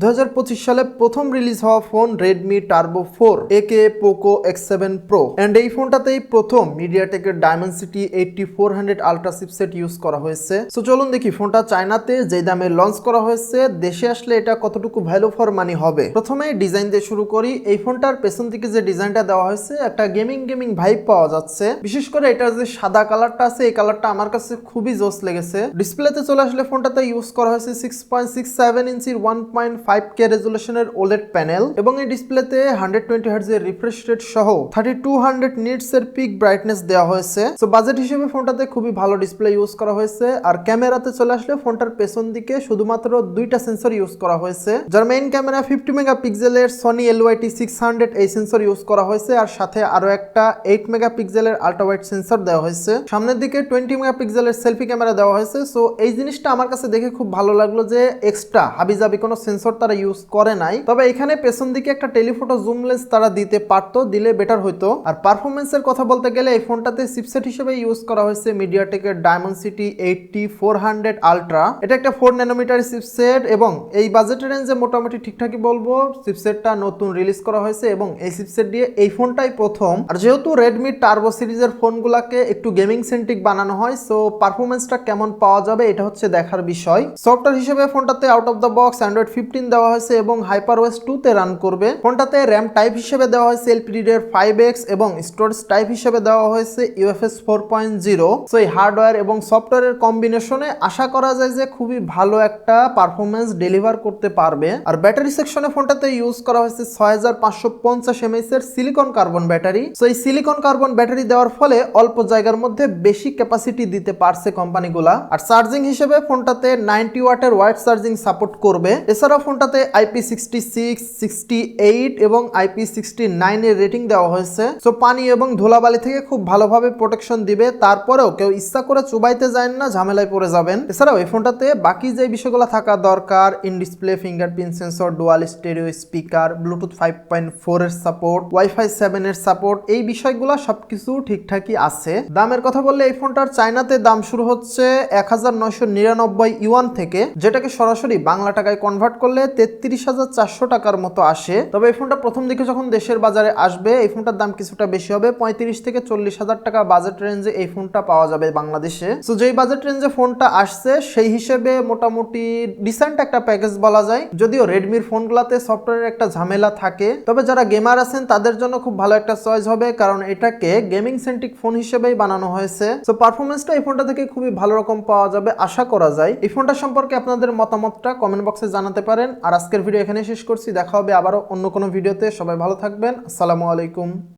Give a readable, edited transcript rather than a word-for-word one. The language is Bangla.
2025 সালে প্রথম রিলিজ হওয়া phone Redmi Turbo 4 aka Poco X7 Pro and এই ফোনটাতেই প্রথম মিডিয়াটেকের Dimensity 8400 আলট্রা চিপসেট ইউজ করা হয়েছে। সো চলুন দেখি ফোনটা চায়নাতে যে দামে লঞ্চ করা হয়েছে দেশে আসলে এটা কতটুকু ভ্যালু ফর মানি হবে। প্রথমে ডিজাইন দিয়ে শুরু করি। এই ফোনটার পেছন দিকে যে ডিজাইনটা দেওয়া হয়েছে একটা গেমিং ভাইব পাওয়া যাচ্ছে। বিশেষ করে এটার যে সাদা কালারটা আছে এই কালারটা আমার কাছে খুবই জোস লেগেছে। ডিসপ্লেতে চলে আসলে ফোনটাতে ইউজ করা হয়েছে 6.67 ইঞ্চির 1.5K রেজোলিউশনের OLED প্যানেল এবং এই ডিসপ্লেতে 120 হার্টজ এর রিফ্রেশ রেট সহ 3200 নিটস এর পিক ব্রাইটনেস দেওয়া হয়েছে। সো বাজেট হিসেবে ফোনটাতে খুবই ভালো ডিসপ্লে ইউজ করা হয়েছে। আর ক্যামেরাতে চলে আসলে ফোনটার পেছন দিকে শুধুমাত্র দুইটা সেন্সর ইউজ করা হয়েছে, যার মেইন ক্যামেরা 50 মেগাপিক্সেলের Sony LYT600 এই সেন্সর ইউজ করা হয়েছে আর সাথে আরো একটা 8 মেগাপিক্সেলের আল্ট্রা ওয়াইড সেন্সর দেওয়া হয়েছে। সামনের দিকে 20 মেগাপিক্সেলের সেলফি ক্যামেরা দেওয়া হয়েছে। সো এই জিনিসটা আমার কাছে দেখে খুব ভালো লাগলো যে এক্সট্রা হাবিজাবি কোনো সেন্সর তারা ইউজ করে নাই। তবে এখানে পেছন দিকে একটা টেলিফটো জুম লেন্স তারা দিতে পারতো, দিলে বেটার হইতো। আর পারফরমেন্সের কথা বলতে গেলে এই ফোনটাতে চিপসেট হিসেবে ইউজ করা হয়েছে মিডিয়াটেকের Dimensity 8400 আলট্রা। এটা একটা 4 ন্যানোমিটার চিপসেট এবং এই বাজেট রেঞ্জে মোটামুটি ঠিকঠাকই বলবো। চিপসেটটা নতুন রিলিজ করা হয়েছে এবং এই চিপসেট দিয়ে এই ফোনটাই প্রথম। আর যেহেতু Redmi Turbo সিরিজের ফোনগুলোকে একটু গেমিং সেন্ট্রিক বানানো হয়, সো পারফরমেন্সটা কেমন পাওয়া যাবে এটা হচ্ছে দেখার বিষয়। সফটওয়্যার হিসেবে ফোনটাতে out of the box Android 15 দেওয়া হয়েছে এবং HyperOS 2 তে রান করবে। ফোনটাতে RAM টাইপ হিসেবে দেওয়া হয়েছে LPDDR 5X এবং স্টোরেজ টাইপ হিসেবে দেওয়া হয়েছে UFS 4.0। সো এই হার্ডওয়্যার এবং সফটওয়্যারের কম্বিনেশনে আশা করা যায় যে খুবই ভালো একটা পারফরমেন্স ডেলিভার করতে পারবে। আর ব্যাটারি সেকশনে ফোনটাতে ইউজ করা হয়েছে 6550 mAh এর সিলিকন কার্বন ব্যাটারি। সো এই সিলিকন কার্বন ব্যাটারি দেওয়ার ফলে অল্প জায়গার মধ্যে বেশি ক্যাপাসিটি দিতে পারছে কোম্পানিগুলা। আর চার্জিং হিসেবে ফোনটাতে 90 ওয়াটের ওয়াইড চার্জিং সাপোর্ট করবে। এছাড়াও ফোনটাতে IP66, 68 এবং IP69 এর রেটিং দেওয়া হয়েছে। সো পানি এবং ধুলাবালি থেকে খুব ভালোভাবে প্রোটেকশন দিবে। তারপরেও কেউ ইচ্ছা করে চুবাইতে যায় না, ঝামেলায় পড়ে যাবেন। এছাড়াও এই ফোনটাতে বাকি যে বিষয়গুলো থাকা দরকার, in display fingerprint sensor, dual stereo speaker, Bluetooth 5.4 এর সাপোর্ট, ওয়াইফাই 7 এর সাপোর্ট, এই বিষয়গুলো সবকিছু ঠিকঠাকই আছে। দামের কথা বললে এই ফোনটার চায়নাতে দাম শুরু হচ্ছে 1999 ইউয়ান থেকে, যেটাকে সরাসরি বাংলা টাকায় কনভার্ট করলে 33,400 টাকার মতো আসে। তবে এই ফোনটা প্রথম দিকে যখন দেশের বাজারে আসবে এই ফোনটার দাম কিছুটা বেশি হবে, 35 থেকে 40,000 টাকা বাজেট রেঞ্জে এই ফোনটা পাওয়া যাবে বাংলাদেশে। সো যেই বাজেট রেঞ্জে ফোনটা আসছে সেই হিসেবে মোটামুটি ডিসেন্ট একটা প্যাকেজ বলা যায়। যদিও রেডমির ফোনগুলোতে সফটওয়্যারের একটা ঝামেলা থাকে, তবে যারা গেমার আছেন তাদের জন্য খুব ভালো একটা চয়েস হবে, কারণ এটাকে গেমিং সেন্ট্রিক ফোন হিসেবেই বানানো হয়েছে। সো পারফরমেন্সটা এই ফোনটা থেকে খুবই ভালো রকম পাওয়া যাবে আশা করা যায়। এই ফোনটা সম্পর্কে আপনাদের মতামতটা কমেন্ট বক্সে জানাতে পারেন। আর আজকের ভিডিও এখানে শেষ করছি, দেখা হবে আবারও অন্য কোনো ভিডিওতে। সবাই ভালো থাকবেন। আসসালামু আলাইকুম।